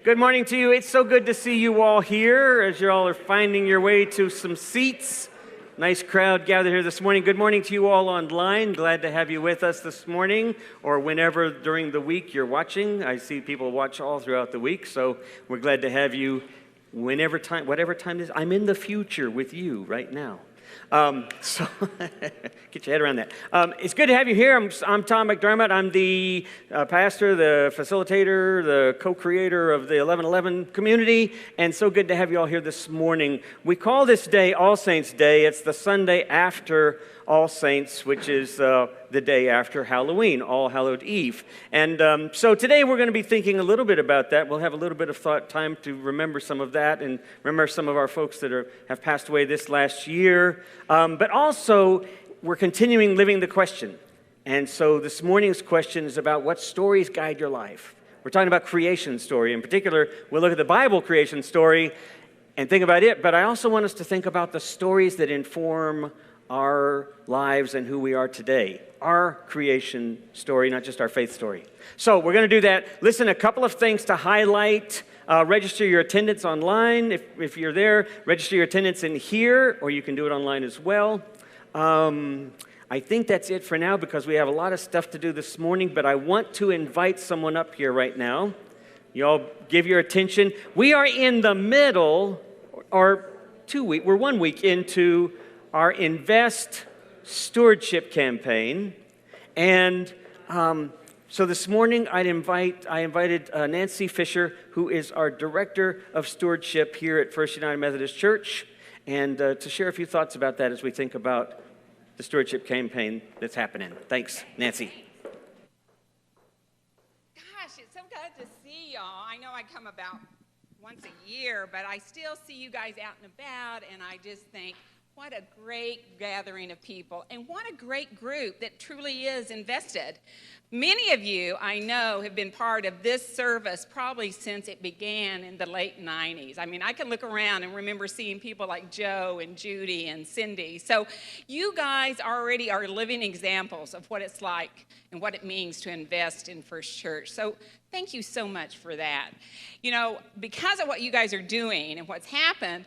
Good morning to you. It's so good to see you all here as you all are finding your way to some seats. Nice crowd gathered here this morning. Good morning to you all online. Glad to have you with us this morning or whenever during the week you're watching. I see people watch all throughout the week, so we're glad to have you whatever time it is. I'm in the future with you right now. So get your head around that. It's good to have you here. I'm Tom McDermott. I'm the pastor, the facilitator, the co-creator of the 1111 community, and so good to have you all here this morning. We call this day All Saints Day. It's the Sunday after All Saints, which is the day after Halloween, All Hallowed Eve. And so today we're going to be thinking a little bit about that. We'll have a little bit of time to remember some of that and remember some of our folks that have passed away this last year. But also, we're continuing living the question. And so this morning's question is about what stories guide your life. We're talking about creation story. In particular, we'll look at the Bible creation story and think about it. But I also want us to think about the stories that inform our lives and who we are today. Our creation story, not just our faith story. So we're going to do that. Listen, a couple of things to highlight. Register your attendance online. If you're there, register your attendance in here, or you can do it online as well. I think that's it for now because we have a lot of stuff to do this morning, but I want to invite someone up here right now. You all give your attention. We are in the middle, we're 1 week into our Invest Stewardship campaign. And so this morning I invited Nancy Fisher, who is our Director of Stewardship here at First United Methodist Church, and to share a few thoughts about that as we think about the stewardship campaign that's happening. Thanks, Nancy. Gosh, it's so good to see y'all. I know I come about once a year, but I still see you guys out and about, and I just think, what a great gathering of people, and what a great group that truly is invested. Many of you, I know, have been part of this service probably since it began in the late 90s. I mean, I can look around and remember seeing people like Joe and Judy and Cindy. So you guys already are living examples of what it's like and what it means to invest in First Church. So thank you so much for that. You know, because of what you guys are doing and what's happened,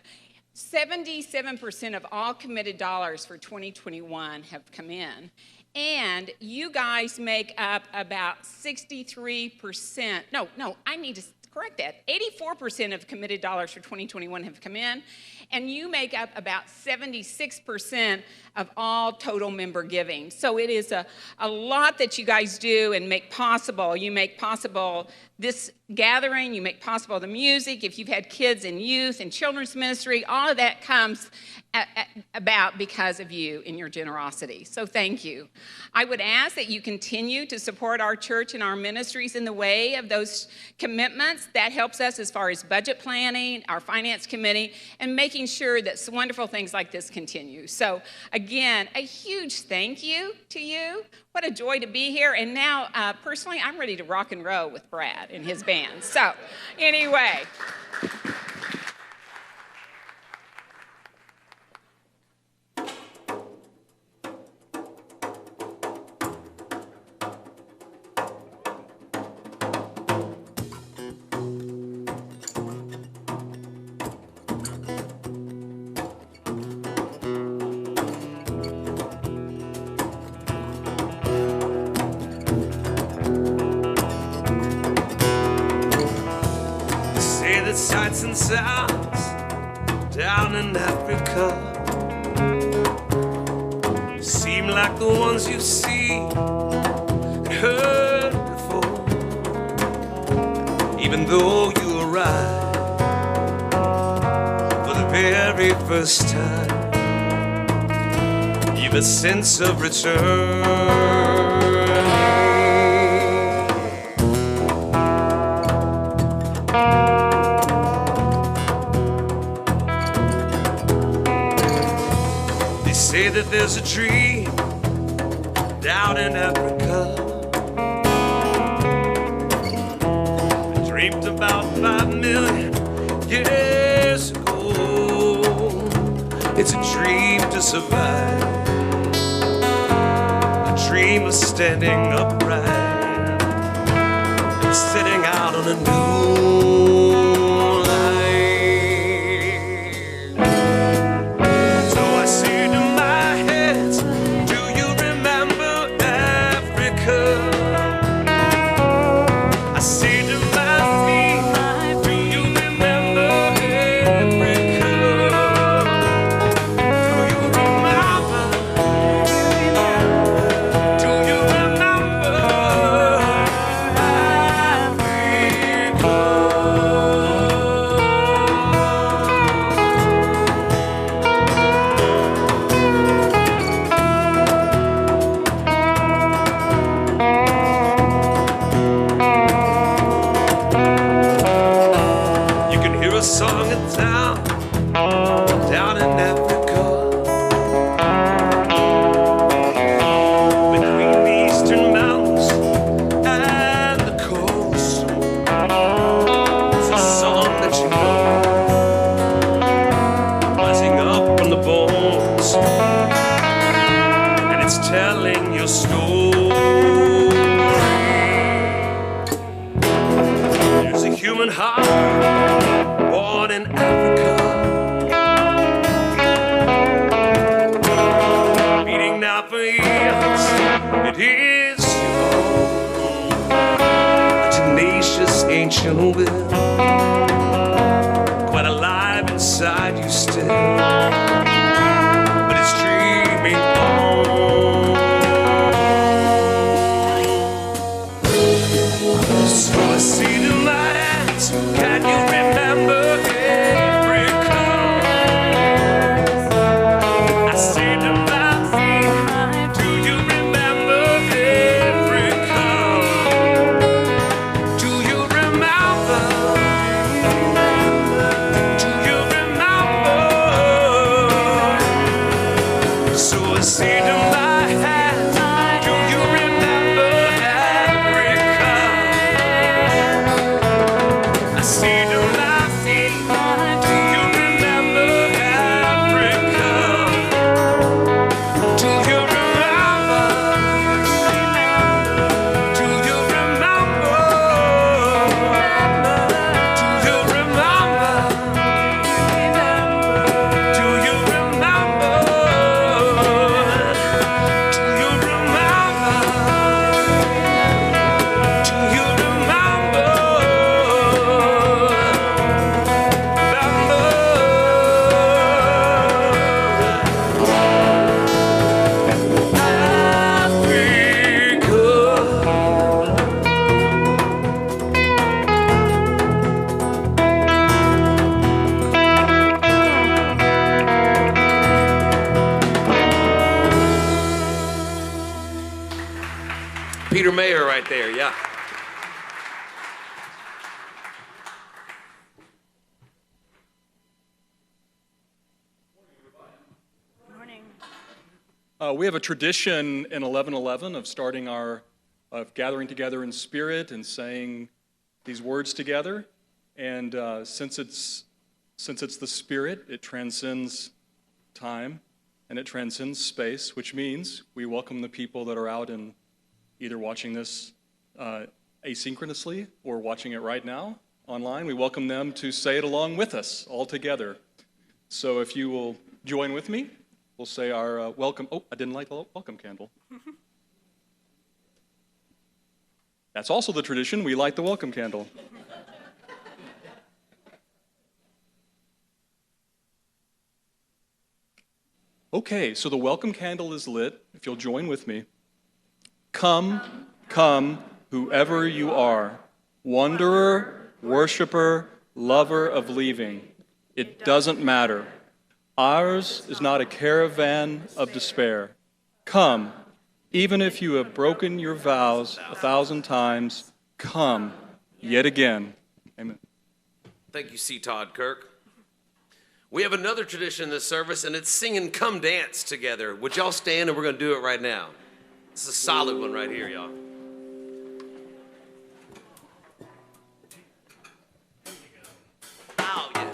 77% of all committed dollars for 2021 have come in, and you guys make up about 63%. No, I need to correct that. 84% of committed dollars for 2021 have come in, and you make up about 76% of all total member giving. So it is a lot that you guys do and make possible. You make possible this gathering, you make possible the music. If you've had kids in youth and children's ministry, all of that comes about because of you and your generosity. So thank you. I would ask that you continue to support our church and our ministries in the way of those commitments. That helps us as far as budget planning, our finance committee, and making sure that wonderful things like this continue. So again, a huge thank you to you. What a joy to be here. And now, personally, I'm ready to rock and roll with Brad and his band. So anyway. Sights and sounds down in Africa seem like the ones you've seen and heard before, even though you arrived for the very first time. You've a sense of return. Say that there's a dream down in Africa. I dreamed about 5 million years ago. It's a dream to survive, a dream of standing upright and setting out on a new down in Africa, between the eastern mountains and the coast. It's a song that you know, rising up from the bones, and it's telling your story. There's a human heart born in Africa, beating now for years. It is your own, a tenacious ancient will, quite alive inside you still, but it's dreaming on. So I say to my hands, can you remember Africa? I say to my feet, do you remember Africa? Do you remember? Do you remember? So I say to my hands, do you remember Africa? I say to my feet, do you remember Africa? Do you remember? Do you remember? Do you remember? Do you remember? Do you remember? Do you remember? Peter Mayer right there, yeah. We have a tradition in 11:11 of gathering together in spirit and saying these words together. And since it's the spirit, it transcends time and it transcends space, which means we welcome the people that are out and either watching this asynchronously or watching it right now online. We welcome them to say it along with us all together. So if you will join with me, we'll say our welcome. Oh, I didn't light the welcome candle. That's also the tradition. We light the welcome candle. Okay, so the welcome candle is lit. If you'll join with me. Come, come, whoever you are, wanderer, worshiper, lover of leaving. It doesn't matter. Ours is not a caravan of despair. Come, even if you have broken your vows 1,000 times, come yet again. Amen. Thank you, C. Todd Kirk. We have another tradition in this service, and it's singing Come Dance together. Would y'all stand, and we're going to do it right now. This is a solid one right here, y'all. Oh, yeah.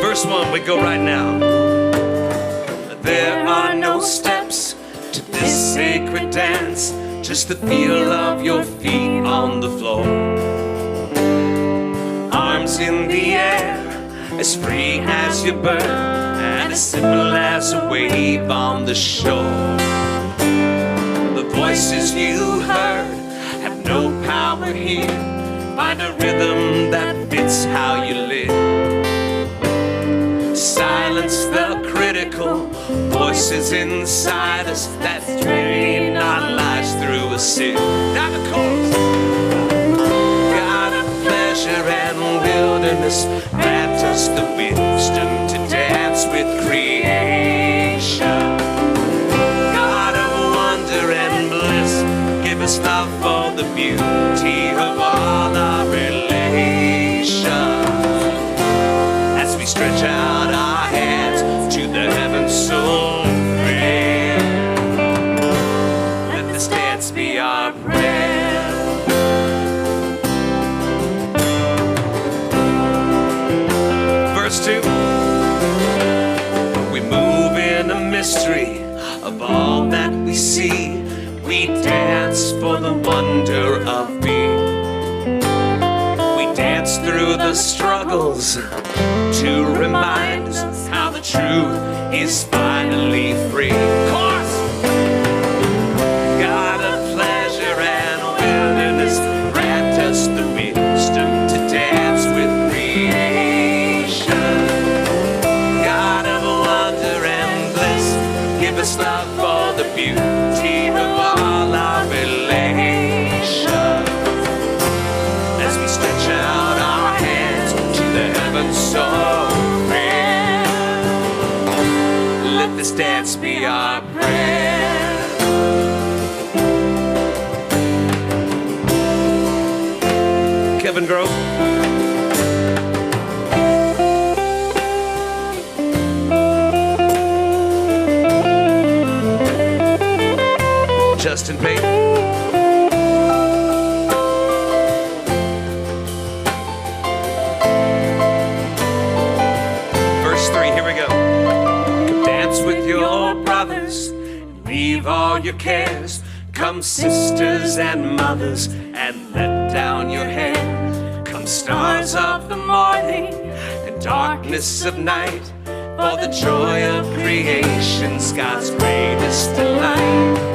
Verse 1, we go right now. There are no steps to this sacred dance, just the feel of your feet on the floor. Arms in the air, as free as your bird, and as simple as a wave on the shore. The voices you heard have no power here. Find a rhythm that fits how you live. Silence the critical voices inside us that drain our lives through a sieve. Now the chorus. God of pleasure and wilderness, grant us the mystery of all that we see. We dance for the wonder of being. We dance through the struggles to remind us how the truth is finally free. Of course, God of pleasure and wilderness, grant us the wisdom to dance with creation. God of wonder and bliss, give us love for the beauty of all our relations. As we stretch out our hands to the heavens so fair, let this dance be our prayer. Kevin Grove. Justin Payton. Verse 3, here we go. Come dance with your brothers, leave all your cares. Come sisters and mothers, and let down your hair. Come stars of the morning and darkness of night. For the joy of creation's God's greatest delight.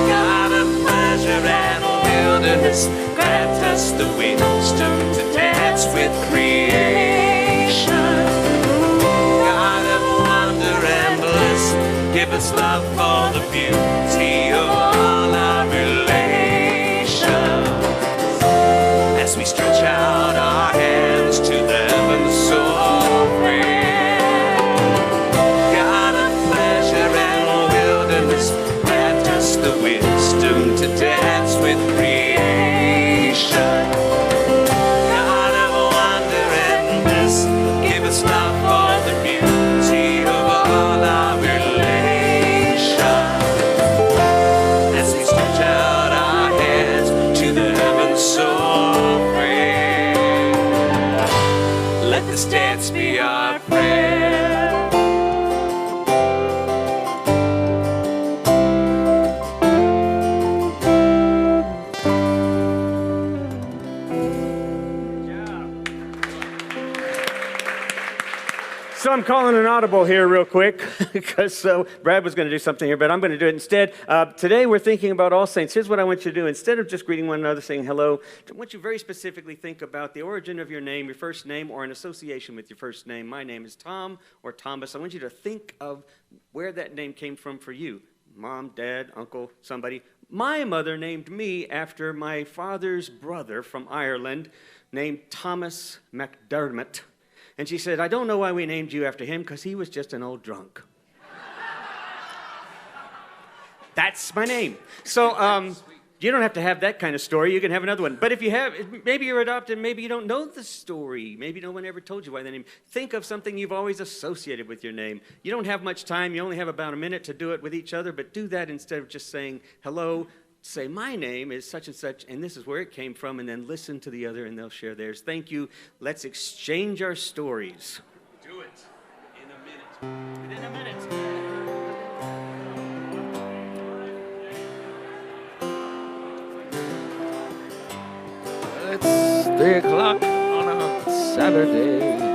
God of pleasure and wilderness, grant us the wisdom to dance with creation. God of wonder and bliss, give us love for the beauty of all our relations. As we stretch out our hands to the heavens so fair, God of pleasure and wilderness, grant us the wisdom to dance with creation. God of wonder and bliss, give us love for the beauty of all our relations. As we stretch out our hands to the heavens so fair, let this dance be our prayer. So I'm calling an audible here real quick because Brad was going to do something here, but I'm going to do it instead. Today we're thinking about All Saints. Here's what I want you to do. Instead of just greeting one another, saying hello, I want you very specifically think about the origin of your name, your first name, or an association with your first name. My name is Tom or Thomas. I want you to think of where that name came from for you. Mom, dad, uncle, somebody. My mother named me after my father's brother from Ireland named Thomas McDermott. And she said, I don't know why we named you after him, because he was just an old drunk. That's my name. So you don't have to have that kind of story. You can have another one. But if you have, maybe you're adopted, maybe you don't know the story. Maybe no one ever told you why the name. Think of something you've always associated with your name. You don't have much time. You only have about a minute to do it with each other, but do that instead of just saying hello. Say, my name is such and such, and this is where it came from, and then listen to the other, and they'll share theirs. Thank you. Let's exchange our stories. Do it in a minute. In a minute. It's 3 o'clock on a Saturday.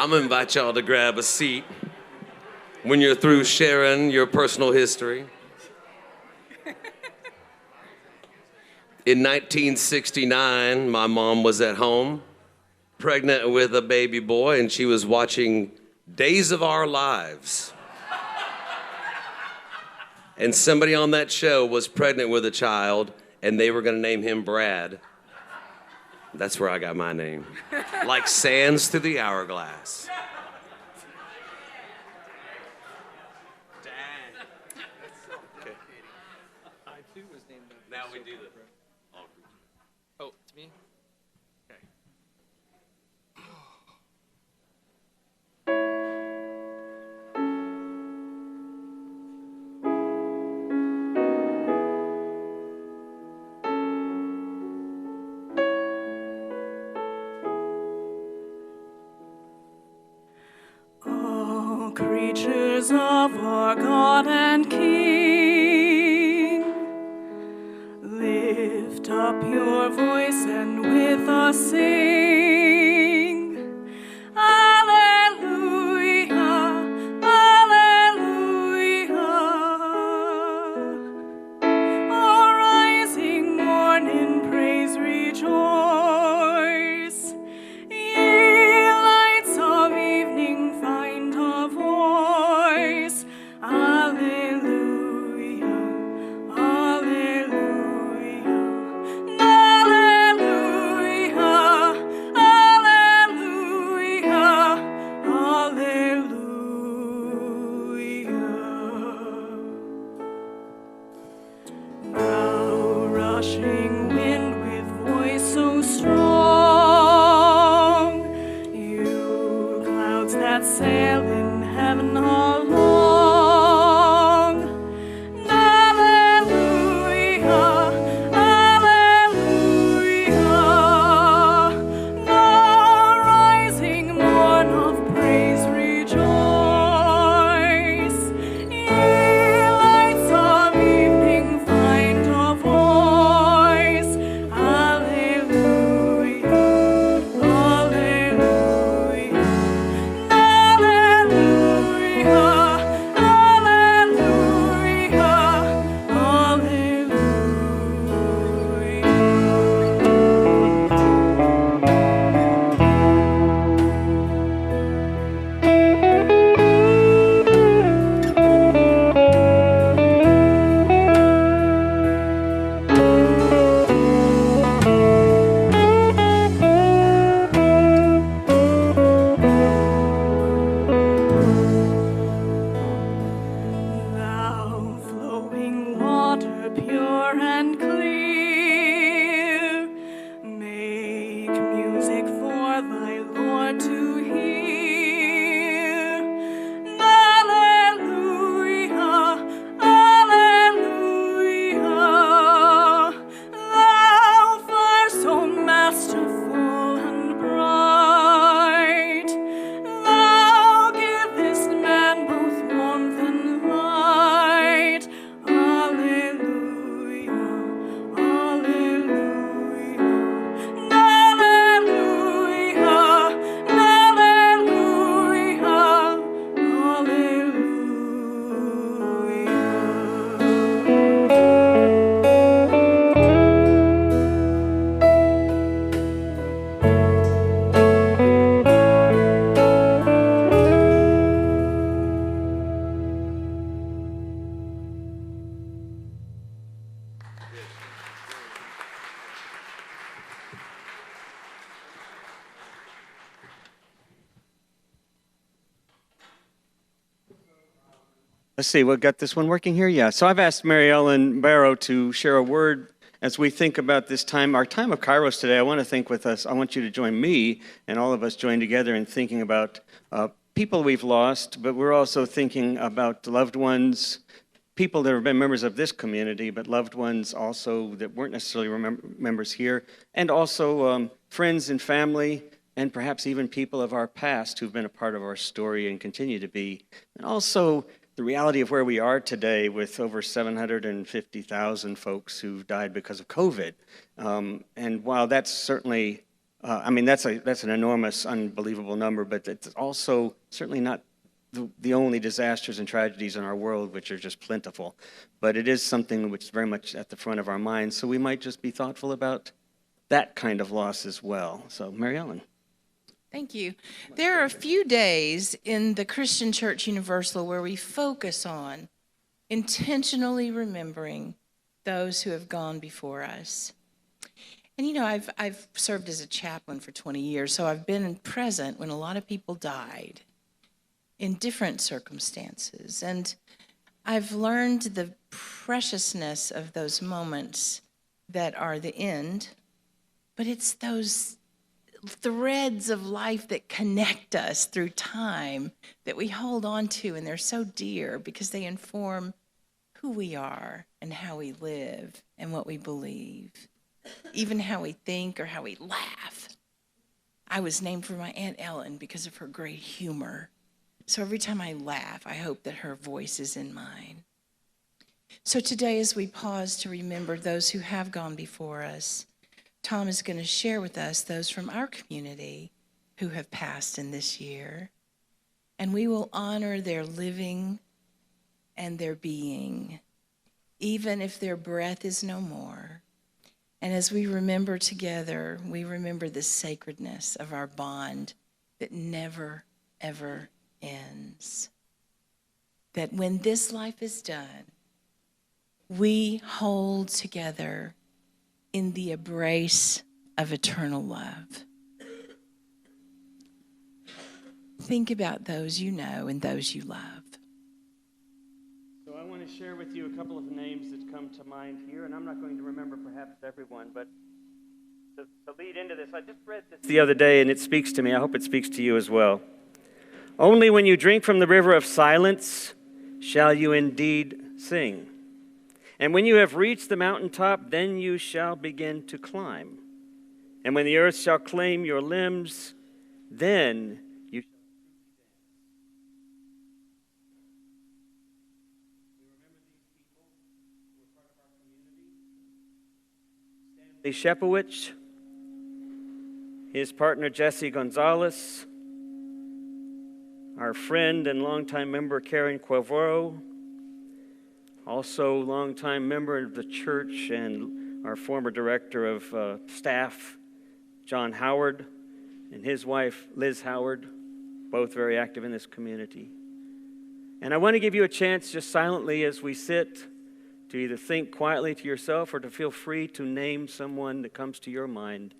I'm gonna invite y'all to grab a seat when you're through sharing your personal history. In 1969, my mom was at home, pregnant with a baby boy, and she was watching Days of Our Lives. And somebody on that show was pregnant with a child, and they were gonna name him Brad. That's where I got my name. Like sands through the hourglass. Okay. Now we do the... Oh, it's me? Okay. All creatures of our God and King, lift up your voice and with us sing. Alleluia, alleluia. O rising morn in praise rejoice. Ye lights of evening find a voice. Alleluia, alleluia. Alleluia, alleluia, alleluia. Now rushing wind with voice so strong, you clouds that sail in heaven along. Alleluia, alleluia. Now rising morn of praise rejoice. Ye lights of evening find a voice. Alleluia, alleluia. Alleluia, Thou flowing water pure and clear, make music for thy Lord to hear. Alleluia, alleluia. Thou fire so masterful and bright, thou givest man both warmth and light. Alleluia, alleluia. Alleluia, Let's see, what got this one working here? Yeah, so I've asked Mary Ellen Barrow to share a word as we think about this time, our time of Kairos today. I want to think with us, I want you to join me and all of us join together in thinking about people we've lost, but we're also thinking about loved ones, people that have been members of this community, but loved ones also that weren't necessarily members here, and also friends and family, and perhaps even people of our past who've been a part of our story and continue to be, and also the reality of where we are today with over 750,000 folks who've died because of COVID. And while that's certainly I mean, that's an enormous, unbelievable number, but it's also certainly not the only disasters and tragedies in our world, which are just plentiful. But it is something which is very much at the front of our minds, so we might just be thoughtful about that kind of loss as well. So, Mary Ellen. Thank you. There are a few days in the Christian Church Universal where we focus on intentionally remembering those who have gone before us. And you know, I've served as a chaplain for 20 years, so I've been present when a lot of people died in different circumstances. And I've learned the preciousness of those moments that are the end, but it's those threads of life that connect us through time that we hold on to, and they're so dear because they inform who we are and how we live and what we believe, even how we think or how we laugh. I was named for my Aunt Ellen because of her great humor. So every time I laugh, I hope that her voice is in mine. So today, as we pause to remember those who have gone before us, Tom is going to share with us those from our community who have passed in this year, and we will honor their living and their being, even if their breath is no more. And as we remember together, we remember the sacredness of our bond that never, ever ends. That when this life is done, we hold together in the embrace of eternal love. Think about those you know and those you love. So I want to share with you a couple of names that come to mind here, and I'm not going to remember perhaps everyone, but to lead into this, I just read this the other day, and it speaks to me. I hope it speaks to you as well. Only when you drink from the river of silence shall you indeed sing. And when you have reached the mountaintop, then you shall begin to climb. And when the earth shall claim your limbs, then you shall Shepowicz, his partner Jesse Gonzalez, our friend and longtime member Karen Quavoro, also longtime member of the church and our former director of staff, John Howard, and his wife, Liz Howard, both very active in this community. And I want to give you a chance just silently as we sit to either think quietly to yourself or to feel free to name someone that comes to your mind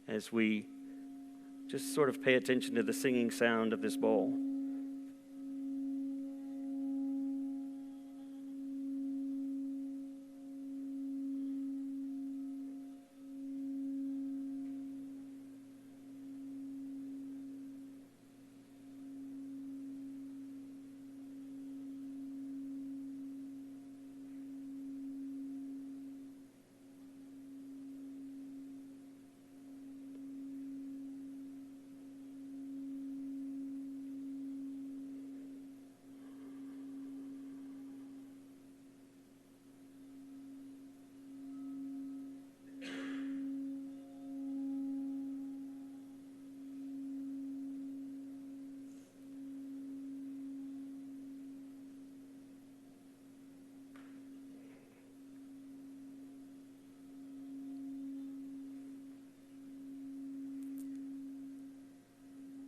as we just sort of pay attention to the singing sound of this bowl.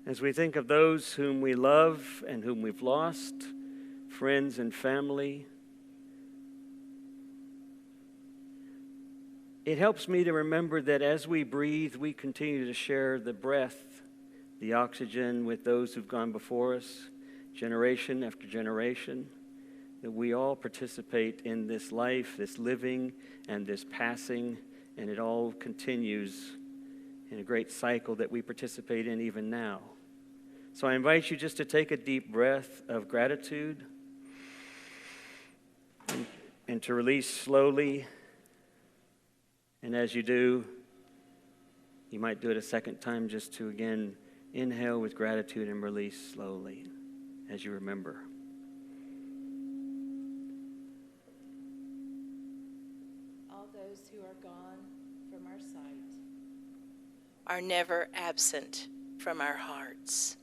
As we think of those whom we love and whom we've lost, friends and family, it helps me to remember that as we breathe, we continue to share the breath, the oxygen with those who've gone before us, generation after generation, that we all participate in this life, this living, and this passing, and it all continues in a great cycle that we participate in even now. So I invite you just to take a deep breath of gratitude and to release slowly. And as you do, you might do it a second time just to again inhale with gratitude and release slowly as you remember. All those who are gone from our sight, are never absent from our hearts.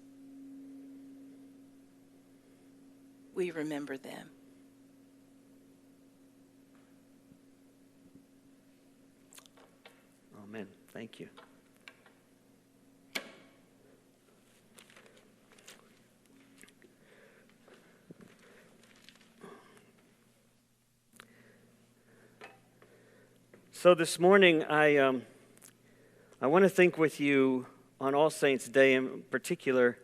We remember them. Amen. Thank you. So this morning, I want to think with you on All Saints' Day, in particular,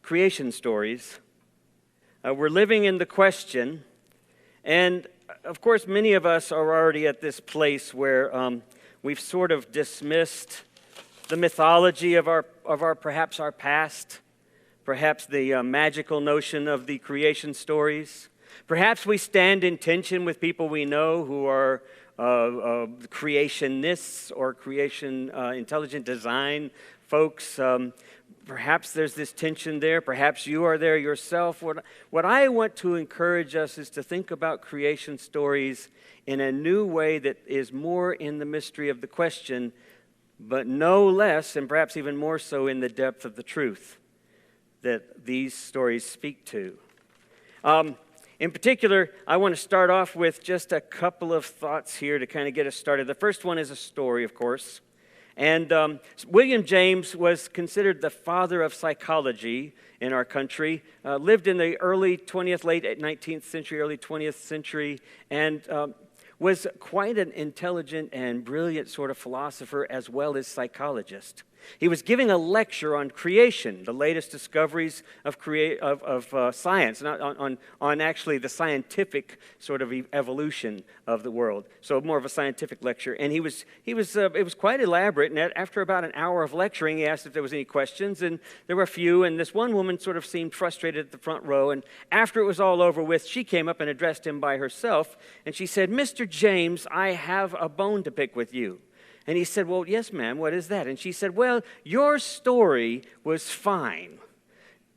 creation stories. We're living in the question, and of course, many of us are already at this place where we've sort of dismissed the mythology of our perhaps our past, perhaps the magical notion of the creation stories. Perhaps we stand in tension with people we know who are creationists or creation intelligent design folks. Perhaps there's this tension there. Perhaps you are there yourself. What I want to encourage us is to think about creation stories in a new way that is more in the mystery of the question, but no less, and perhaps even more so, in the depth of the truth that these stories speak to. In particular, I want to start off with just a couple of thoughts here to kind of get us started. The first one is a story, of course. And William James was considered the father of psychology in our country, lived in the early 20th, late 19th century, early 20th century, and was quite an intelligent and brilliant sort of philosopher as well as psychologist. He was giving a lecture on creation, the latest discoveries of science, on actually the scientific sort of evolution of the world. So more of a scientific lecture, and it was quite elaborate. And after about an hour of lecturing, he asked if there was any questions, and there were a few. And this one woman sort of seemed frustrated at the front row. And after it was all over with, she came up and addressed him by herself, and she said, "Mr. James, I have a bone to pick with you." And he said, "Well, yes, ma'am, what is that?" And she said, "Well, your story was fine."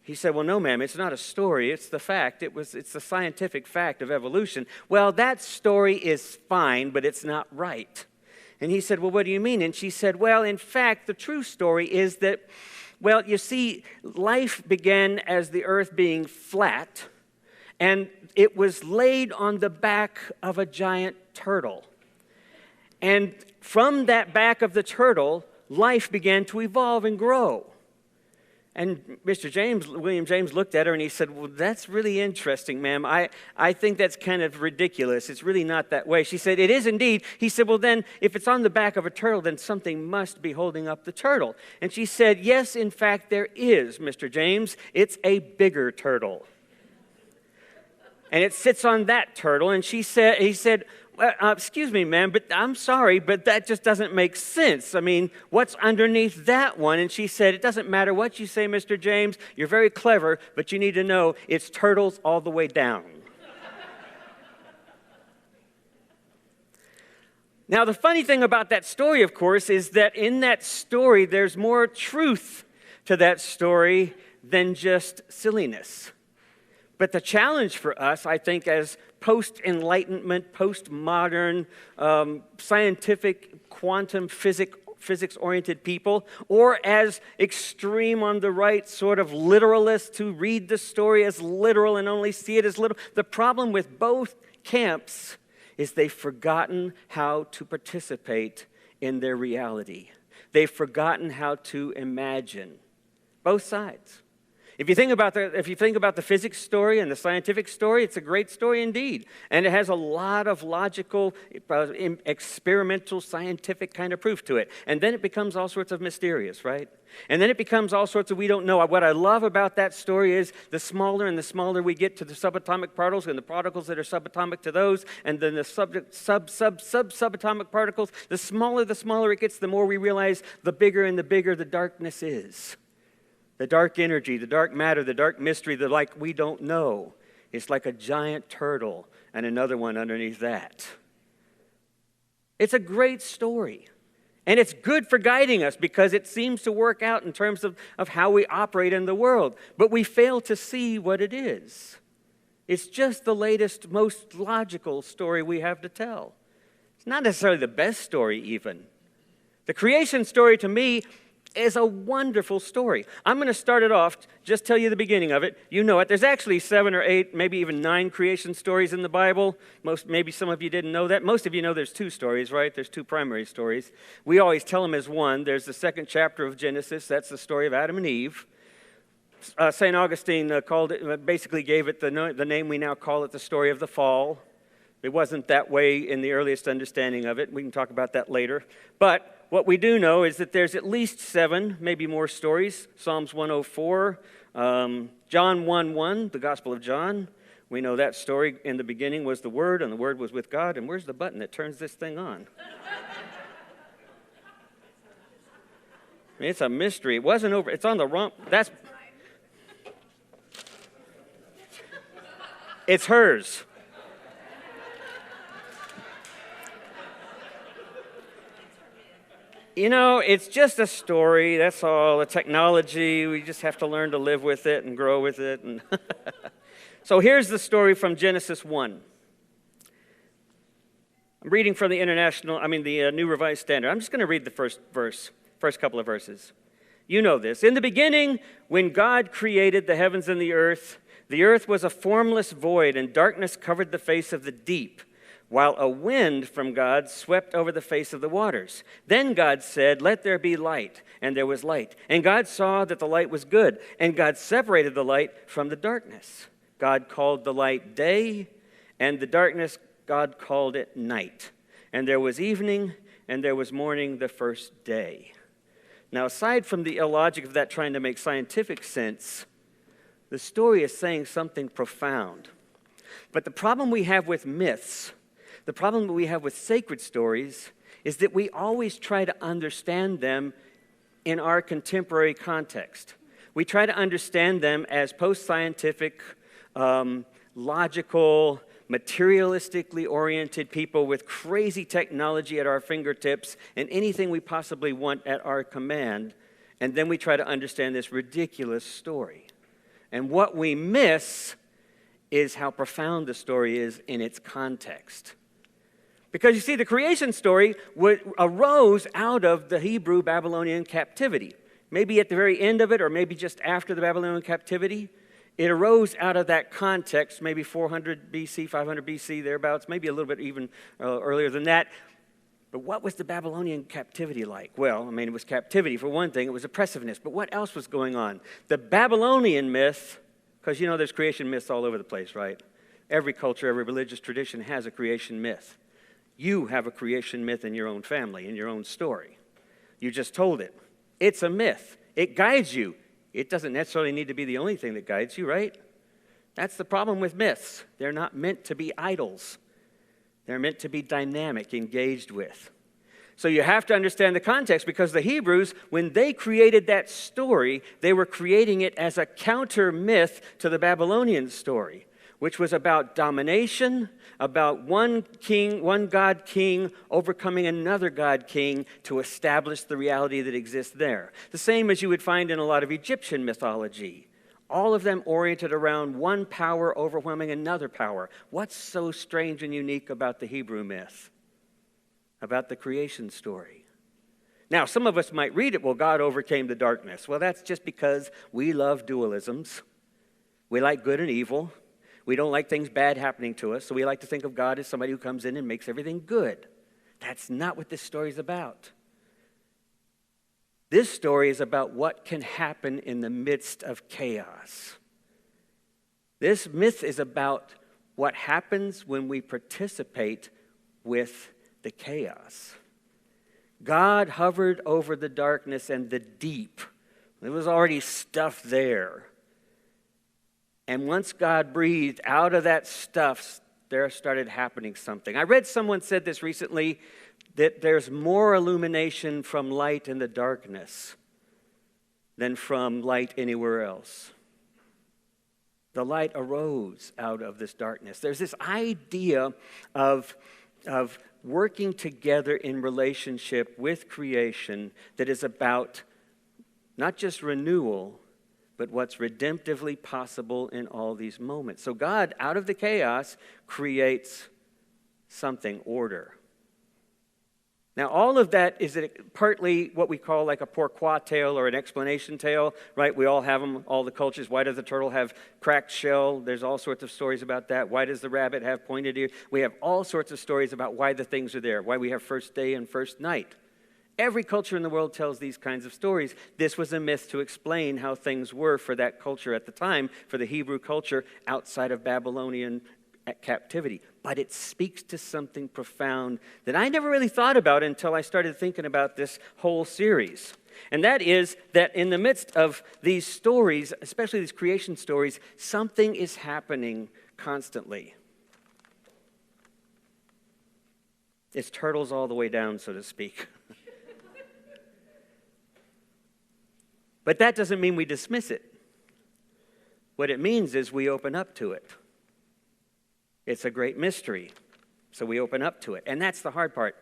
He said, "Well, no, ma'am, it's not a story, it's the fact. It's the scientific fact of evolution." "Well, that story is fine, but it's not right." And he said, "Well, what do you mean?" And she said, "Well, in fact, the true story is that, well, you see, life began as the earth being flat, and it was laid on the back of a giant turtle. And from that back of the turtle, life began to evolve and grow." And William James looked at her and he said, "Well, that's really interesting, ma'am. I think that's kind of ridiculous. It's really not that way." She said, "It is indeed." He said, "Well, then, if it's on the back of a turtle, then something must be holding up the turtle." And she said, "Yes, in fact, there is, Mr. James. It's a bigger turtle. And it sits on that turtle." And he said, "Excuse me, ma'am, but I'm sorry, but that just doesn't make sense. I mean, what's underneath that one?" And she said, "It doesn't matter what you say, Mr. James. You're very clever, but you need to know it's turtles all the way down." Now, the funny thing about that story, of course, is that in that story, there's more truth to that story than just silliness. But the challenge for us, I think, as post-Enlightenment, post-modern, scientific, quantum physics-oriented people, or as extreme on the right sort of literalists who read the story as literal and only see it as literal, the problem with both camps is they've forgotten how to participate in their reality. They've forgotten how to imagine. Both sides. If you think about the physics story and the scientific story, it's a great story indeed. And it has a lot of logical, experimental, scientific kind of proof to it. And then it becomes all sorts of mysterious, right? And then it becomes all sorts of we don't know. What I love about that story is the smaller and the smaller we get to the subatomic particles and the particles that are subatomic to those, and then the subatomic particles, the smaller it gets, the more we realize the bigger and the bigger the darkness is. The dark energy, the dark matter, the dark mystery, the like we don't know. It's like a giant turtle and another one underneath that. It's a great story. And it's good for guiding us because it seems to work out in terms of how we operate in the world. But we fail to see what it is. It's just the latest, most logical story we have to tell. It's not necessarily the best story even, The creation story to me is a wonderful story. I'm going to start it off, just tell you the beginning of it. You know it. There's actually 7 or 8, maybe even 9 creation stories in the Bible. Maybe some of you didn't know that. Most of you know there's 2 stories, right? There's 2 primary stories. We always tell them as one. There's the 2nd chapter of Genesis. That's the story of Adam and Eve. St. Augustine basically gave it the name we now call it, the story of the fall. It wasn't that way in the earliest understanding of it. We can talk about that later. But what we do know is that there's at least 7, maybe more stories. Psalms 104, John 1:1, the Gospel of John. We know that story. In the beginning was the Word, and the Word was with God. And where's the button that turns this thing on? I mean, it's a mystery. It wasn't over. It's on the wrong. It's hers. You know, it's just a story, that's all. The technology, we just have to learn to live with it and grow with it. And so here's the story from Genesis 1. I'm reading from the New Revised Standard. I'm just going to read the first couple of verses. You know this. In the beginning, when God created the heavens and the earth was a formless void, and darkness covered the face of the deep, while a wind from God swept over the face of the waters. Then God said, "Let there be light," and there was light. And God saw that the light was good, and God separated the light from the darkness. God called the light day, and the darkness God called it night. And there was evening, and there was morning the first day. Now, aside from the illogic of that trying to make scientific sense, the story is saying something profound. But the problem we have with myths, the problem that we have with sacred stories, is that we always try to understand them in our contemporary context. We try to understand them as post-scientific, logical, materialistically oriented people with crazy technology at our fingertips and anything we possibly want at our command, and then we try to understand this ridiculous story. And what we miss is how profound the story is in its context. Because you see, the creation story arose out of the Hebrew Babylonian captivity. Maybe at the very end of it, or maybe just after the Babylonian captivity. It arose out of that context, maybe 400 BC, 500 BC, thereabouts, maybe a little bit even earlier than that. But what was the Babylonian captivity like? Well, I mean, it was captivity for one thing. It was oppressiveness. But what else was going on? The Babylonian myth, because you know there's creation myths all over the place, right? Every culture, every religious tradition has a creation myth. You have a creation myth in your own family, in your own story. You just told it. It's a myth. It guides you. It doesn't necessarily need to be the only thing that guides you, right? That's the problem with myths. They're not meant to be idols. They're meant to be dynamic, engaged with. So you have to understand the context, because the Hebrews, when they created that story, they were creating it as a counter myth to the Babylonian story, which was about domination, about one king, one God king overcoming another God king to establish the reality that exists there. The same as you would find in a lot of Egyptian mythology. All of them oriented around one power overwhelming another power. What's so strange and unique about the Hebrew myth? About the creation story? Now, some of us might read it, well, God overcame the darkness. Well, that's just because we love dualisms. We like good and evil. We don't like things bad happening to us, so we like to think of God as somebody who comes in and makes everything good. That's not what this story is about. This story is about what can happen in the midst of chaos. This myth is about what happens when we participate with the chaos. God hovered over the darkness and the deep. There was already stuff there. And once God breathed out of that stuff, there started happening something. I read someone said this recently, that there's more illumination from light in the darkness than from light anywhere else. The light arose out of this darkness. There's this idea of working together in relationship with creation that is about not just renewal, but what's redemptively possible in all these moments. So God, out of the chaos, creates something, order. Now, all of that is partly what we call like a pourquoi tale or an explanation tale, right? We all have them, all the cultures. Why does the turtle have cracked shell? There's all sorts of stories about that. Why does the rabbit have pointed ears? We have all sorts of stories about why the things are there, why we have first day and first night. Every culture in the world tells these kinds of stories. This was a myth to explain how things were for that culture at the time, for the Hebrew culture outside of Babylonian captivity. But it speaks to something profound that I never really thought about until I started thinking about this whole series. And that is that in the midst of these stories, especially these creation stories, something is happening constantly. It's turtles all the way down, so to speak. But that doesn't mean we dismiss it. What it means is we open up to it. It's a great mystery, so we open up to it. And that's the hard part.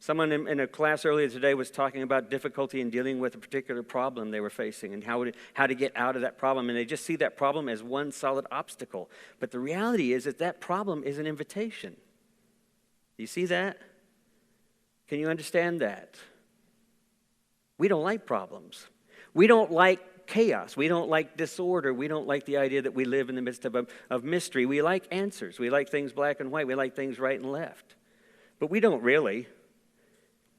Someone in a class earlier today was talking about difficulty in dealing with a particular problem they were facing and how to get out of that problem. And they just see that problem as one solid obstacle. But the reality is that problem is an invitation. You see that? Can you understand that? We don't like problems. We don't like chaos. We don't like disorder. We don't like the idea that we live in the midst of mystery. We like answers. We like things black and white. We like things right and left. But we don't really.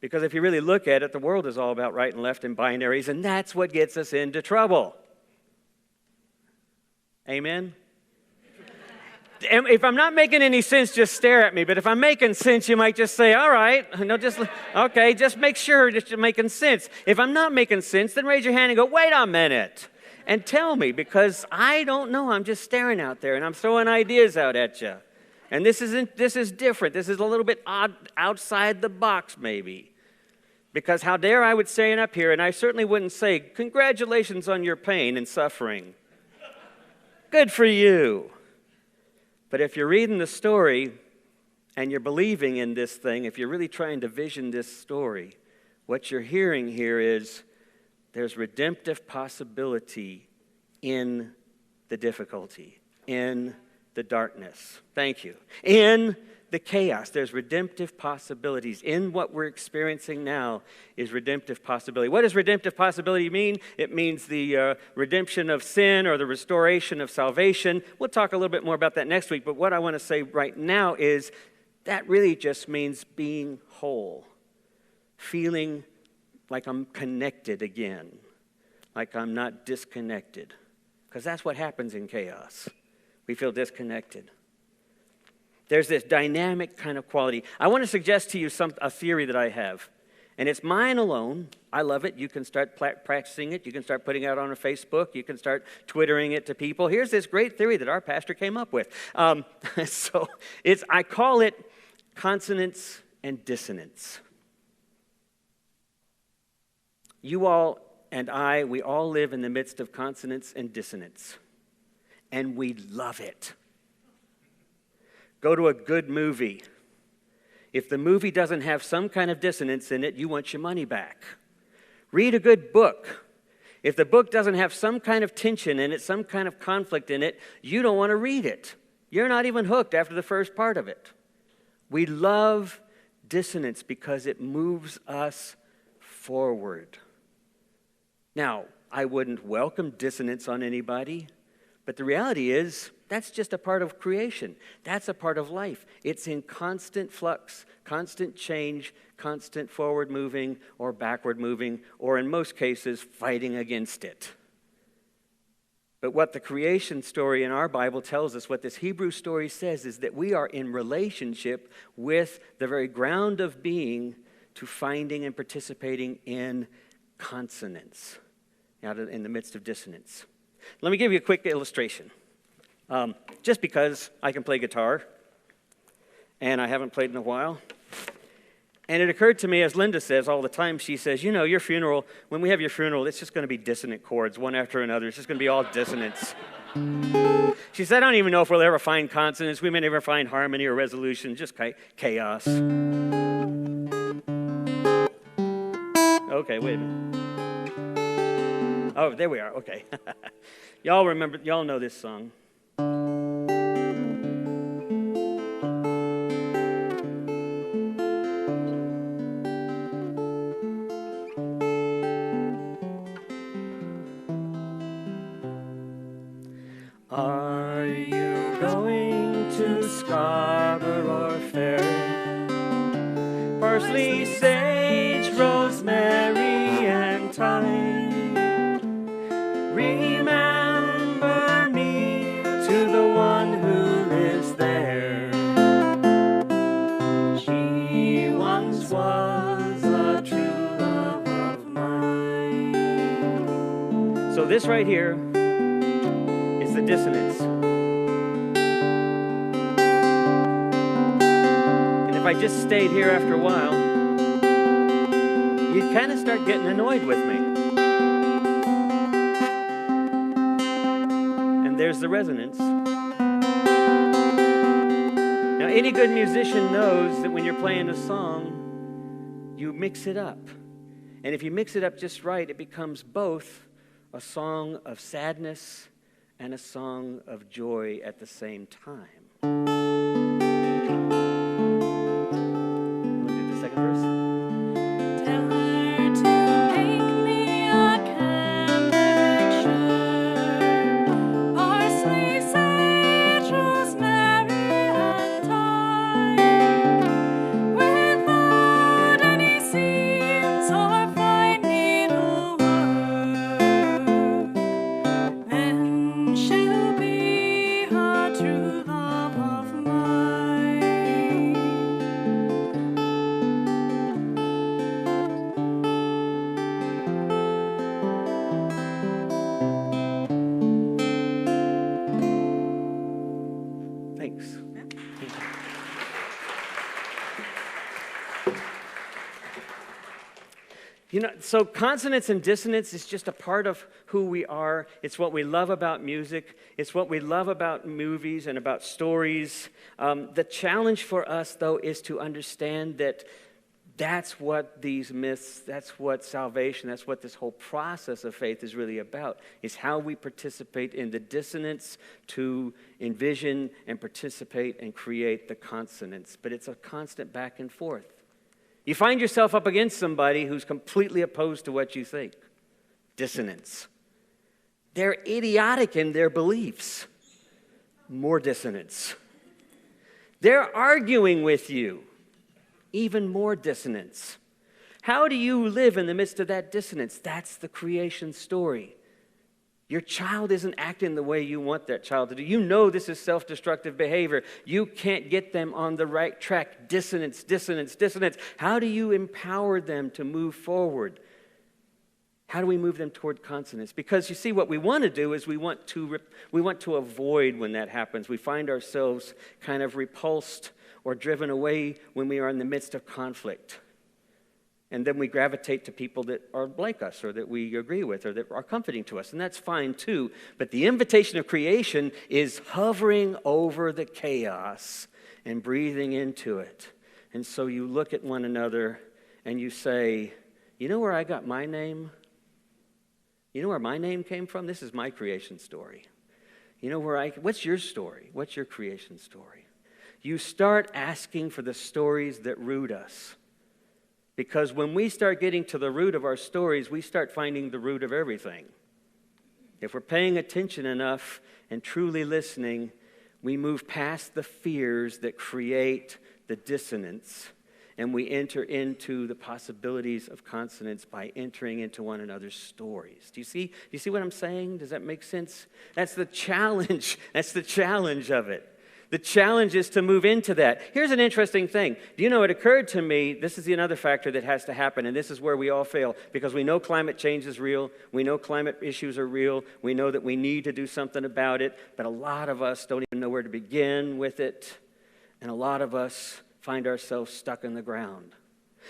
Because if you really look at it, the world is all about right and left and binaries, and that's what gets us into trouble. Amen? If I'm not making any sense, just stare at me. But if I'm making sense, you might just say, all right. No, okay, just make sure that you're making sense. If I'm not making sense, then raise your hand and go, wait a minute. And tell me, because I don't know. I'm just staring out there, and I'm throwing ideas out at you. And this is different. This is a little bit odd, outside the box, maybe. Because how dare I would stand up here, and I certainly wouldn't say, congratulations on your pain and suffering. Good for you. But if you're reading the story and you're believing in this thing, if you're really trying to vision this story, what you're hearing here is there's redemptive possibility in the difficulty, in the darkness. Thank you. In the chaos, there's redemptive possibilities. In what we're experiencing now is redemptive possibility. What does redemptive possibility mean? It means the redemption of sin or the restoration of salvation. We'll talk a little bit more about that next week, but what I want to say right now is that really just means being whole, feeling like I'm connected again, like I'm not disconnected, because that's what happens in chaos. We feel disconnected. There's this dynamic kind of quality. I want to suggest to you a theory that I have, and it's mine alone. I love it. You can start practicing it. You can start putting it out on Facebook. You can start twittering it to people. Here's this great theory that our pastor came up with. I call it consonance and dissonance. You all and I, we all live in the midst of consonance and dissonance, and we love it. Go to a good movie. If the movie doesn't have some kind of dissonance in it, you want your money back. Read a good book. If the book doesn't have some kind of tension in it, some kind of conflict in it, you don't want to read it. You're not even hooked after the first part of it. We love dissonance because it moves us forward. Now, I wouldn't welcome dissonance on anybody, but the reality is that's just a part of creation. That's a part of life. It's in constant flux, constant change, constant forward moving or backward moving, or in most cases, fighting against it. But what the creation story in our Bible tells us, what this Hebrew story says, is that we are in relationship with the very ground of being to finding and participating in consonance, out in the midst of dissonance. Let me give you a quick illustration. Just because I can play guitar, and I haven't played in a while. And it occurred to me, as Linda says all the time, she says, you know, your funeral, when we have your funeral, it's just going to be dissonant chords, one after another. It's just going to be all dissonance. She said, I don't even know if we'll ever find consonance. We may never find harmony or resolution, just chaos. Okay, wait a minute. Oh, there we are, okay. Y'all know this song. Are you going to Scarborough Fair? Parsley, sage, rosemary, and thyme. Remember me to the one who lives there. She once was a true love of mine. So this right here is the dissonance. And if I just stayed here after a while, you'd kind of start getting annoyed with me. And there's the resonance. Now, any good musician knows that when you're playing a song, you mix it up. And if you mix it up just right, it becomes both a song of sadness and a song of joy at the same time. Want to do the second verse? Tell her to make me a caricature. Parsley, sage, rosemary, and thyme, without any seams or fine needlework. Then she'll be a true love of mine. Thanks. You know, so consonance and dissonance is just a part of who we are. It's what we love about music. It's what we love about movies and about stories. The challenge for us, though, is to understand that that's what these myths, that's what salvation, that's what this whole process of faith is really about, is how we participate in the dissonance to envision and participate and create the consonance. But it's a constant back and forth. You find yourself up against somebody who's completely opposed to what you think. Dissonance. They're idiotic in their beliefs. More dissonance. They're arguing with you. Even more dissonance. How do you live in the midst of that dissonance? That's the creation story. Your child isn't acting the way you want that child to do. You know this is self-destructive behavior. You can't get them on the right track. Dissonance, dissonance, dissonance. How do you empower them to move forward? How do we move them toward consonance? Because you see, what we want to do is we want to avoid when that happens. We find ourselves kind of repulsed or driven away when we are in the midst of conflict. And then we gravitate to people that are like us or that we agree with or that are comforting to us. And that's fine too. But the invitation of creation is hovering over the chaos and breathing into it. And so you look at one another and you say, you know where I got my name? You know where my name came from? This is my creation story. You know what's your story? What's your creation story? You start asking for the stories that root us. Because when we start getting to the root of our stories, we start finding the root of everything. If we're paying attention enough and truly listening, we move past the fears that create the dissonance, and we enter into the possibilities of consonance by entering into one another's stories. Do you see what I'm saying? Does that make sense? That's the challenge. That's the challenge of it. The challenge is to move into that. Here's an interesting thing. Do you know, it occurred to me, this is another factor that has to happen, and this is where we all fail, because we know climate change is real, we know climate issues are real, we know that we need to do something about it, but a lot of us don't even know where to begin with it, and a lot of us find ourselves stuck in the ground.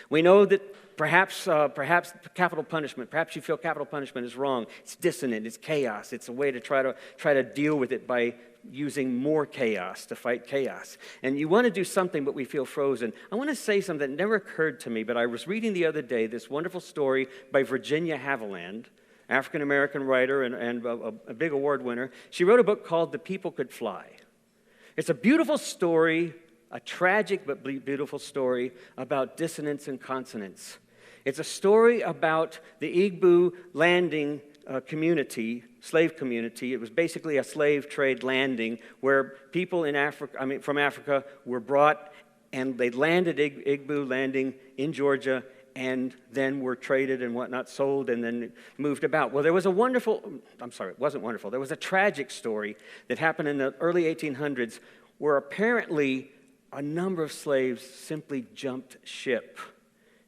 We know that perhaps capital punishment, perhaps you feel capital punishment is wrong. It's dissonant, it's chaos, it's a way to try to deal with it by using more chaos to fight chaos. And you want to do something, but we feel frozen. I want to say something that never occurred to me, but I was reading the other day this wonderful story by Virginia Haviland, African-American writer and a big award winner. She wrote a book called The People Could Fly. It's a beautiful story, a tragic but beautiful story about dissonance and consonance. It's a story about the Igbo landing community, slave community. It was basically a slave trade landing where people in Africa, from Africa were brought and they landed Igbo landing in Georgia and then were traded and whatnot, sold and then moved about. Well, there was it wasn't wonderful. There was a tragic story that happened in the early 1800s where apparently a number of slaves simply jumped ship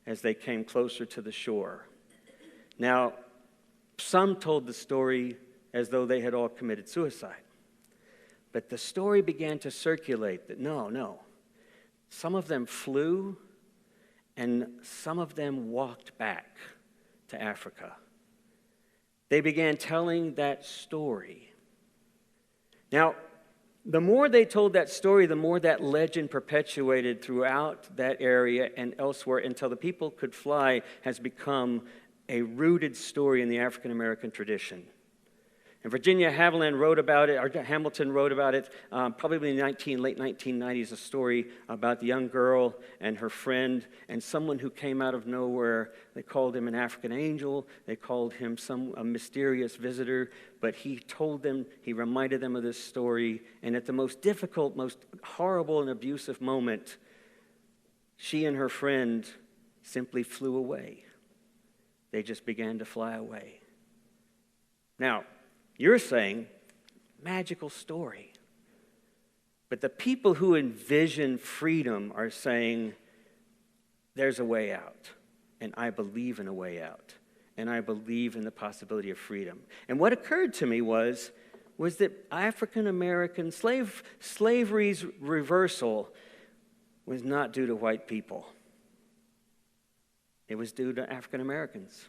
as they came closer to the shore. Now, some told the story as though they had all committed suicide. But the story began to circulate that no, some of them flew and some of them walked back to Africa. They began telling that story. Now, the more they told that story, the more that legend perpetuated throughout that area and elsewhere until the people could fly has become a rooted story in the African American tradition. And Virginia Hamilton wrote about it, probably in the late 1990s, a story about the young girl and her friend and someone who came out of nowhere. They called him an African angel. They called him a mysterious visitor. But he reminded them of this story. And at the most difficult, most horrible and abusive moment, she and her friend simply flew away. They just began to fly away. Now, you're saying, magical story. But the people who envision freedom are saying, there's a way out. And I believe in a way out. And I believe in the possibility of freedom. And what occurred to me was that African American slavery's reversal was not due to white people. It was due to African Americans.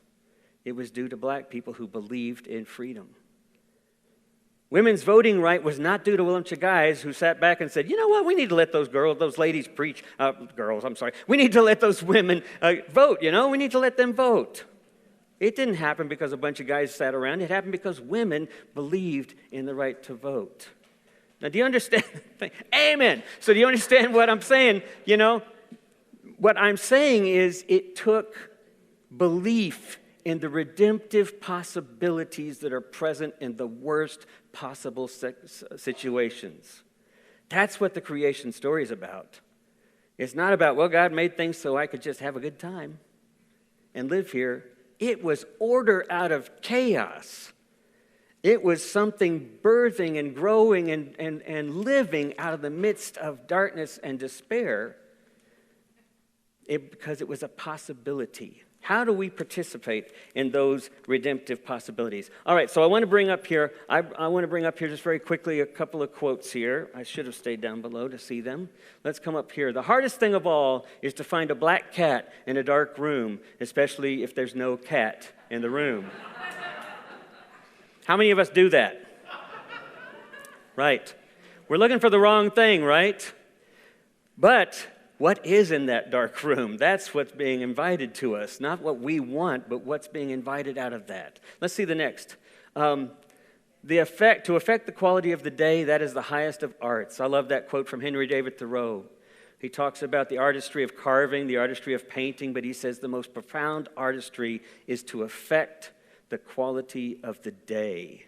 It was due to black people who believed in freedom. Women's voting right was not due to a bunch of guys who sat back and said, you know what, we need to let those ladies preach, we need to let those women vote, we need to let them vote. It didn't happen because a bunch of guys sat around. It happened because women believed in the right to vote. Now, do you understand? Amen. So do you understand what I'm saying? What I'm saying is it took belief in the redemptive possibilities that are present in the worst possible situations. That's what the creation story is about. It's not about, well, God made things so I could just have a good time and live here. It was order out of chaos. It was something birthing and growing and living out of the midst of darkness and despair because it was a possibility. How do we participate in those redemptive possibilities? All right, so I want to bring up here just very quickly a couple of quotes here. I should have stayed down below to see them. Let's come up here. The hardest thing of all is to find a black cat in a dark room, especially if there's no cat in the room. How many of us do that? Right. We're looking for the wrong thing, right? But what is in that dark room? That's what's being invited to us. Not what we want, but what's being invited out of that. Let's see the next. To affect the quality of the day, that is the highest of arts. I love that quote from Henry David Thoreau. He talks about the artistry of carving, the artistry of painting, but he says the most profound artistry is to affect the quality of the day.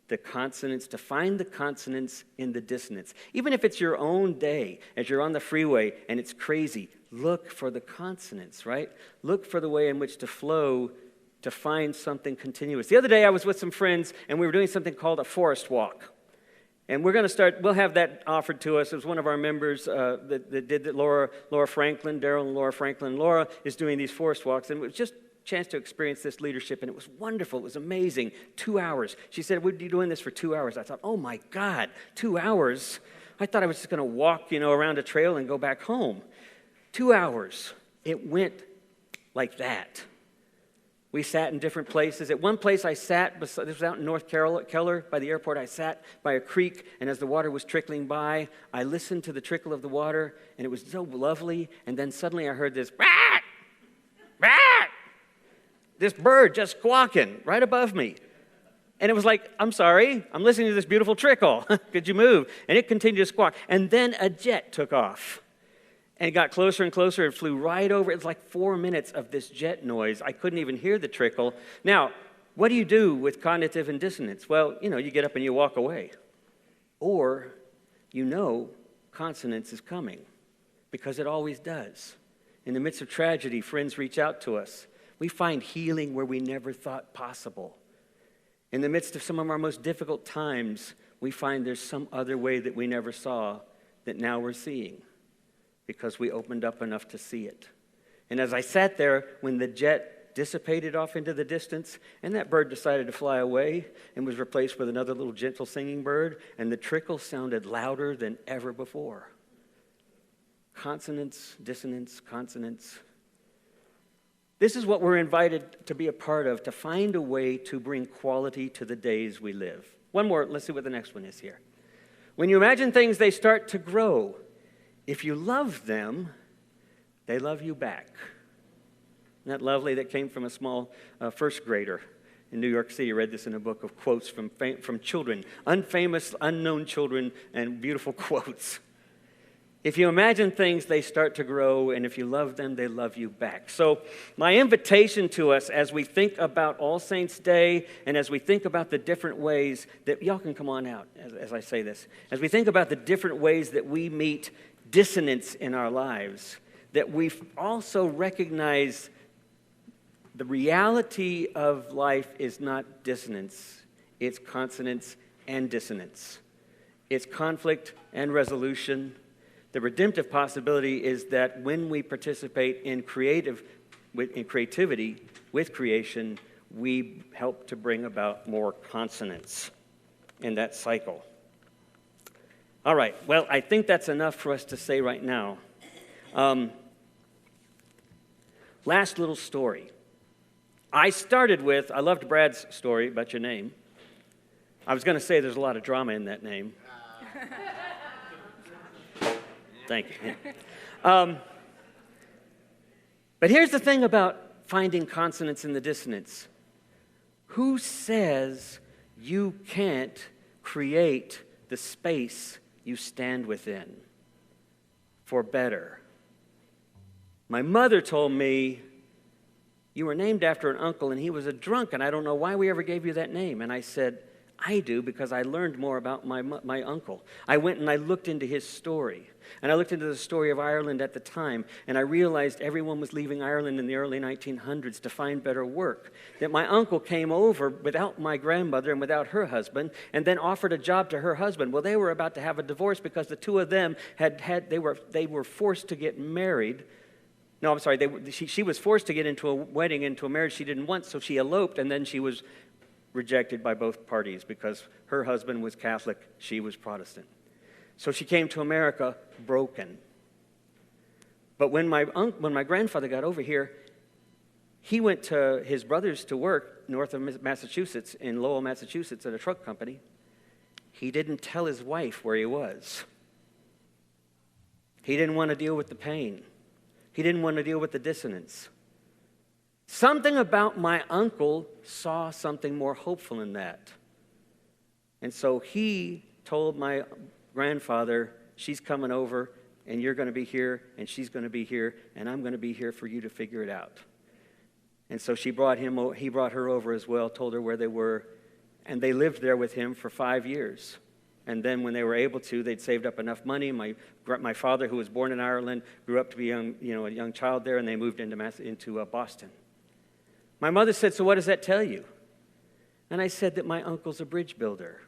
The consonants, to find the consonants in the dissonance. Even if it's your own day, as you're on the freeway and it's crazy, look for the consonants, right? Look for the way in which to flow to find something continuous. The other day I was with some friends and we were doing something called a forest walk. And we'll have that offered to us. It was one of our members that did it, Laura Franklin, Daryl and Laura Franklin. Laura is doing these forest walks, and it was just chance to experience this leadership, and it was wonderful. It was amazing. 2 hours. She said, we'd be doing this for 2 hours. I thought, oh my God, 2 hours? I thought I was just going to walk, around a trail and go back home. 2 hours. It went like that. We sat in different places. At one place I sat, this was out in North Keller by the airport, I sat by a creek, and as the water was trickling by, I listened to the trickle of the water, and it was so lovely, and then suddenly I heard this, "Rat! Rat!" This bird just squawking right above me. And it was like, I'm sorry, I'm listening to this beautiful trickle. Could you move? And it continued to squawk. And then a jet took off. And it got closer and closer and flew right over. It was like 4 minutes of this jet noise. I couldn't even hear the trickle. Now, What do you do with cognitive and dissonance? Well, you get up and you walk away. Or consonance is coming, because it always does. In the midst of tragedy, friends reach out to us. We find healing where we never thought possible. In the midst of some of our most difficult times, we find there's some other way that we never saw that now we're seeing, because we opened up enough to see it. And as I sat there, when the jet dissipated off into the distance, and that bird decided to fly away and was replaced with another little gentle singing bird, and the trickle sounded louder than ever before. Consonance, dissonance, consonance. This is what we're invited to be a part of, to find a way to bring quality to the days we live. One more, let's see what the next one is here. When you imagine things, they start to grow. If you love them, they love you back. Isn't that lovely? That came from a small first grader in New York City. I read this in a book of quotes from children, unfamous, unknown children, and beautiful quotes. If you imagine things, they start to grow, and if you love them, they love you back. So my invitation to us as we think about All Saints' Day and as we think about the different ways that, y'all can come on out as I say this, as we think about the different ways that we meet dissonance in our lives, that we also recognize the reality of life is not dissonance, it's consonance and dissonance. It's conflict and resolution. The redemptive possibility is that when we participate in creativity with creation, we help to bring about more consonance in that cycle. All right, well, I think that's enough for us to say right now. Last little story. I loved Brad's story about your name. I was going to say there's a lot of drama in that name. Thank you. But here's the thing about finding consonance in the dissonance. Who says you can't create the space you stand within for better? My mother told me, you were named after an uncle and he was a drunk, and I don't know why we ever gave you that name. And I said, I do, because I learned more about my uncle. I went and I looked into his story. And I looked into the story of Ireland at the time, and I realized everyone was leaving Ireland in the early 1900s to find better work. That my uncle came over without my grandmother and without her husband, and then offered a job to her husband. Well, they were about to have a divorce because the two of them they were forced to get married. No, I'm sorry. She was forced to get into a wedding, into a marriage she didn't want, so she eloped, and then she was rejected by both parties because her husband was Catholic, she was Protestant. So she came to America broken. But when my grandfather got over here, he went to his brothers to work north of Massachusetts, in Lowell, Massachusetts, at a truck company. He didn't tell his wife where he was. He didn't want to deal with the pain. He didn't want to deal with the dissonance. Something about my uncle saw something more hopeful in that. And so he told my grandfather, she's coming over, and you're going to be here, and she's going to be here, and I'm going to be here for you to figure it out. And so he brought her over as well, told her where they were, and they lived there with him for 5 years. And then when they were able to, they'd saved up enough money. My father, who was born in Ireland, grew up to be a young child there, and they moved into Boston. My mother said, so what does that tell you? And I said that my uncle's a bridge builder.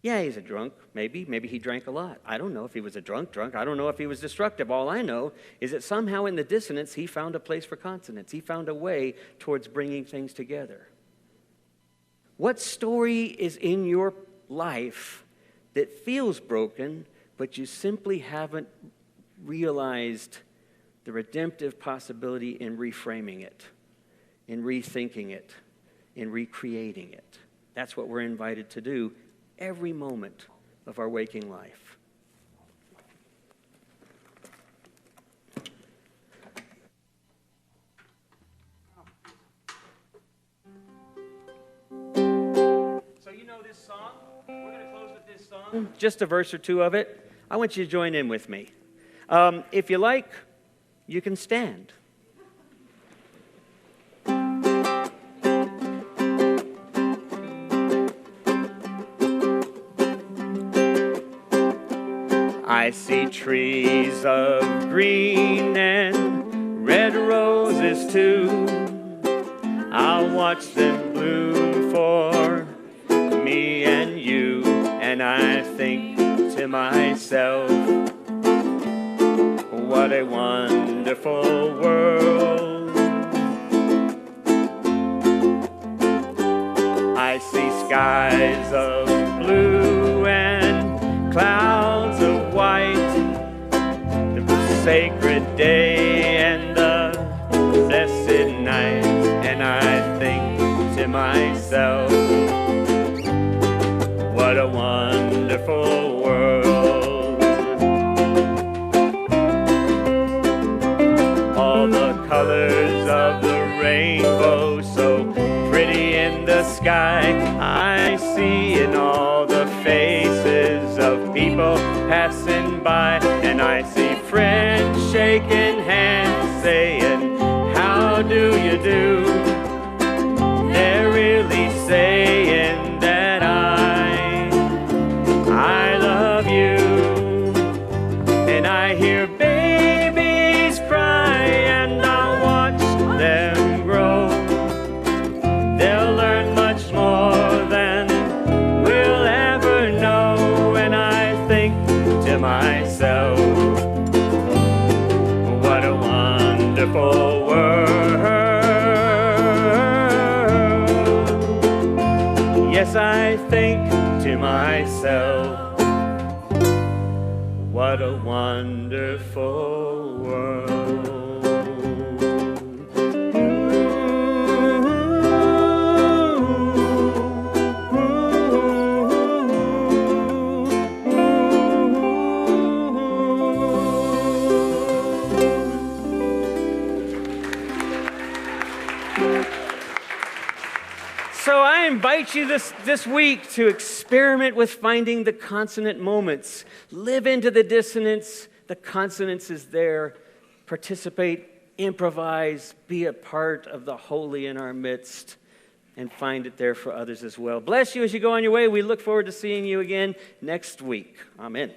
Yeah, he's a drunk, maybe. Maybe he drank a lot. I don't know if he was a drunk. I don't know if he was destructive. All I know is that somehow in the dissonance, he found a place for consonance. He found a way towards bringing things together. What story is in your life that feels broken, but you simply haven't realized the redemptive possibility in reframing it, in rethinking it, in recreating it? That's what we're invited to do every moment of our waking life. So you know this song? We're going to close with this song. Just a verse or two of it. I want you to join in with me. If you like, you can stand. I see trees of green and red roses too. I'll watch them bloom for me and you, and I think to myself, what a wonderful world. I see skies of blue and clouds of white, the sacred day and the blessed night, and I think to myself, what a wonderful world. All the colors of the rainbow so pretty in the sky, I see in all the faces of people passing by, and I see friends shaking hands saying, how do you do? They're really saying that I love you. And I hear babies cry and I'll watch them grow. They'll learn much more than we'll ever know. And I think to myself, what a wonderful world. Yes, I think to myself, what a wonderful world. So I invite you this week to experiment with finding the consonant moments. Live into the dissonance. The consonance is there. Participate, improvise, be a part of the holy in our midst, and find it there for others as well. Bless you as you go on your way. We look forward to seeing you again next week. Amen.